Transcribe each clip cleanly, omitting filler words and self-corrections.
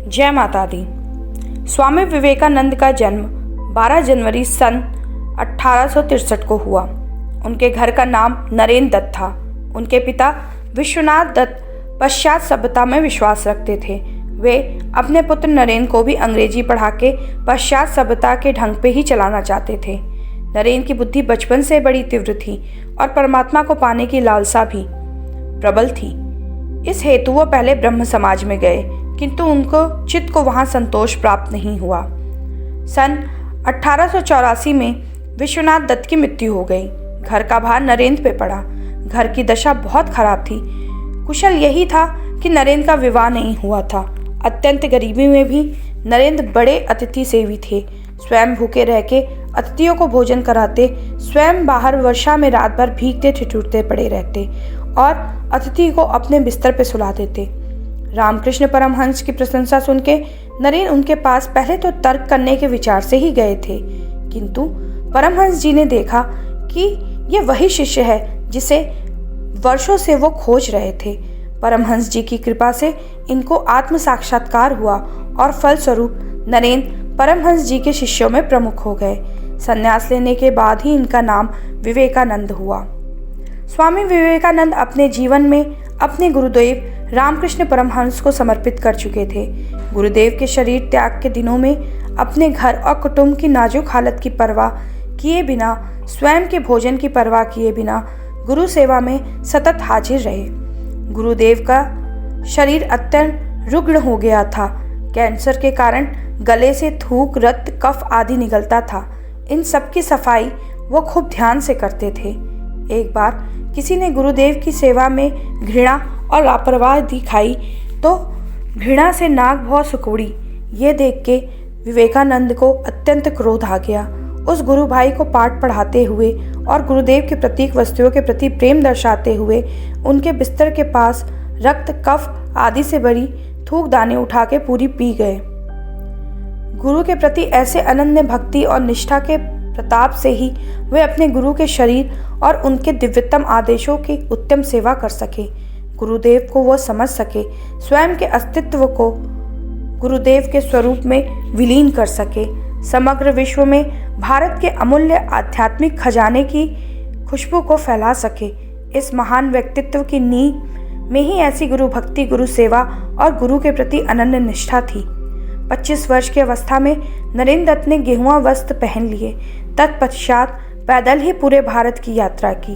जय माता दी। स्वामी विवेकानंद का जन्म 12 जनवरी सन 1863 को हुआ। उनके घर का नाम नरेंद्र दत्त था। उनके पिता विश्वनाथ दत्त पाश्चात्य सभ्यता में विश्वास रखते थे। वे अपने पुत्र नरेंद्र को भी अंग्रेजी पढ़ा के पाश्चात्य सभ्यता के ढंग पे ही चलाना चाहते थे। नरेंद्र की बुद्धि बचपन से बड़ी तीव्र थी और परमात्मा को पाने की लालसा भी प्रबल थी। इस हेतु वो पहले ब्रह्म समाज में गए, किंतु उनको चित्त को वहां संतोष प्राप्त नहीं हुआ। सन 1884 में विश्वनाथ दत्त की मृत्यु हो गई। घर का भार नरेंद्र पे पड़ा। घर की दशा बहुत खराब थी। कुशल यही था कि नरेंद्र का विवाह नहीं हुआ था। अत्यंत गरीबी में भी नरेंद्र बड़े अतिथि सेवी थे। स्वयं भूखे रह के अतिथियों को भोजन कराते, स्वयं बाहर वर्षा में रात भर भीगते ठिठुरते पड़े रहते और अतिथि को अपने बिस्तर पे सुला देते। रामकृष्ण परमहंस की प्रशंसा सुन के नरेंद्र उनके पास पहले तो तर्क करने के विचार से ही गए थे, किंतु परमहंस जी ने देखा कि ये वही शिष्य है जिसे वर्षों से वो खोज रहे थे। परमहंस जी की कृपा से इनको आत्म साक्षात्कार हुआ और फलस्वरूप नरेंद्र परमहंस जी के शिष्यों में प्रमुख हो गए। संन्यास लेने के बाद ही इनका नाम विवेकानंद हुआ। स्वामी विवेकानंद अपने जीवन में अपने गुरुदेव रामकृष्ण परमहंस को समर्पित कर चुके थे। गुरुदेव के शरीर त्याग के दिनों में अपने घर और कुटुंब की नाजुक हालत की परवाह किए बिना, स्वयं के भोजन की परवाह किए बिना गुरु सेवा में सतत हाजिर रहे। गुरुदेव का शरीर अत्यंत रुग्ण हो गया था। कैंसर के कारण गले से थूक, रक्त, कफ आदि निकलता था। इन सब की सफाई वो खूब ध्यान से करते थे। एक बार किसी ने गुरुदेव की सेवा में घृणा और लापरवाह दिखाई तो घृणा से नाक भौं सिकुड़ी। ये देख के विवेकानंद को अत्यंत क्रोध आ गया। उस गुरु भाई को पाठ पढ़ाते हुए और गुरुदेव के प्रतीक वस्तुओं के प्रति प्रेम दर्शाते हुए उनके बिस्तर के पास रक्त, कफ आदि से भरी थूक दाने उठा के पूरी पी गए। गुरु के प्रति ऐसे अनन्य भक्ति और निष्ठा के प्रताप से ही वे अपने गुरु के शरीर और उनके दिव्यतम आदेशों की उत्तम सेवा कर सके। गुरुदेव को वो समझ सके, स्वयं के अस्तित्व को गुरुदेव के स्वरूप में विलीन कर सके, समग्र विश्व में भारत के अमूल्य आध्यात्मिक खजाने की खुशबू को फैला सके। इस महान व्यक्तित्व की नींव में ही ऐसी गुरु भक्ति, गुरु सेवा और गुरु के प्रति अनन्य निष्ठा थी। 25 वर्ष की अवस्था में नरेंद्र दत्त ने गेहुआ वस्त्र पहन लिए। तत्पश्चात पैदल ही पूरे भारत की यात्रा की।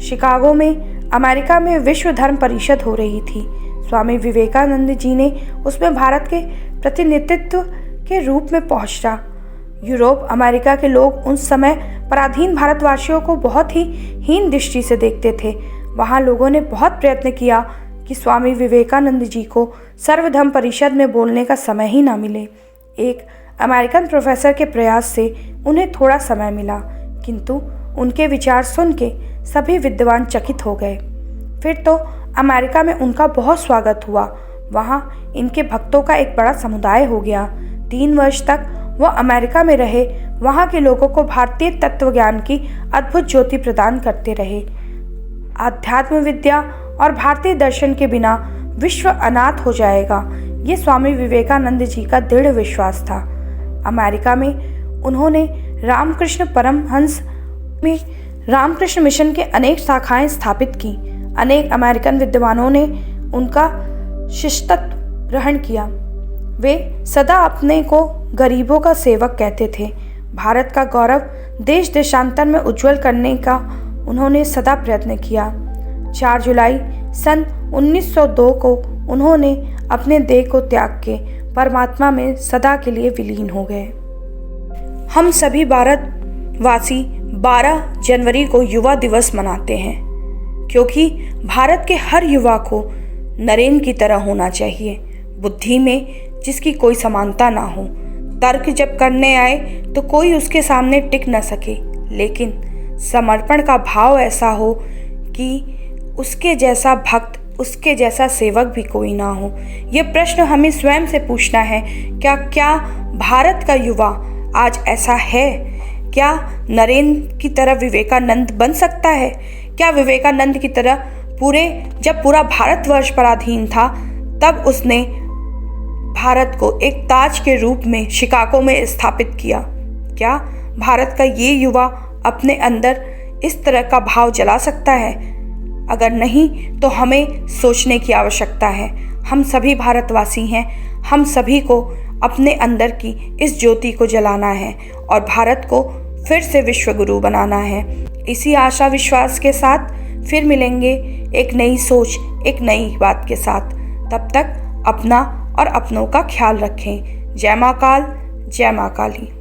शिकागो में अमेरिका में विश्व धर्म परिषद हो रही थी। स्वामी विवेकानंद जी ने उसमें भारत के प्रतिनिधित्व के रूप में पहुंचा। यूरोप, अमेरिका के लोग उस समय पराधीन भारतवासियों को बहुत ही हीन दृष्टि से देखते थे। वहाँ लोगों ने बहुत प्रयत्न किया कि स्वामी विवेकानंद जी को सर्वधर्म परिषद में बोलने का समय ही ना मिले। एक अमेरिकन प्रोफेसर के प्रयास से उन्हें थोड़ा समय मिला, किंतु उनके विचार सुन के सभी विद्वान चकित हो गए। फिर तो अमेरिका में उनका बहुत स्वागत हुआ। वहाँ इनके भक्तों का एक बड़ा समुदाय हो गया। 3 वर्ष तक वो अमेरिका में रहे। वहाँ के लोगों को भारतीय तत्व ज्ञान की अद्भुत ज्योति प्रदान करते रहे। आध्यात्म विद्या और भारतीय दर्शन के बिना विश्व अनाथ हो जाएगा, ये स्वामी विवेकानंद जी का दृढ़ विश्वास था। अमेरिका में उन्होंने रामकृष्ण मिशन के अनेक शाखाएं स्थापित की। अनेक अमेरिकन विद्वानों ने उनका शिष्यत्व ग्रहण किया। वे सदा अपने को गरीबों का सेवक कहते थे। भारत का गौरव देश देशांतर में उज्जवल करने का उन्होंने सदा प्रयत्न किया। 4 जुलाई सन 1902 को उन्होंने अपने देह को त्याग के परमात्मा में सदा के लिए विलीन हो गए। हम सभी भारतवासी 12 जनवरी को युवा दिवस मनाते हैं, क्योंकि भारत के हर युवा को नरेंद्र की तरह होना चाहिए। बुद्धि में जिसकी कोई समानता ना हो, तर्क जब करने आए तो कोई उसके सामने टिक न सके, लेकिन समर्पण का भाव ऐसा हो कि उसके जैसा भक्त, उसके जैसा सेवक भी कोई ना हो। ये प्रश्न हमें स्वयं से पूछना है। क्या भारत का युवा आज ऐसा है? क्या नरेंद्र की तरह विवेकानंद बन सकता है? क्या विवेकानंद की तरह जब पूरा भारतवर्ष पराधीन था तब उसने भारत को एक ताज के रूप में शिकागो में स्थापित किया। क्या भारत का ये युवा अपने अंदर इस तरह का भाव जला सकता है? अगर नहीं तो हमें सोचने की आवश्यकता है। हम सभी भारतवासी हैं, हम सभी को अपने अंदर की इस ज्योति को जलाना है और भारत को फिर से विश्व गुरु बनाना है। इसी आशा विश्वास के साथ फिर मिलेंगे एक नई सोच, एक नई बात के साथ। तब तक अपना और अपनों का ख्याल रखें। जय मां काल, जय मां काली।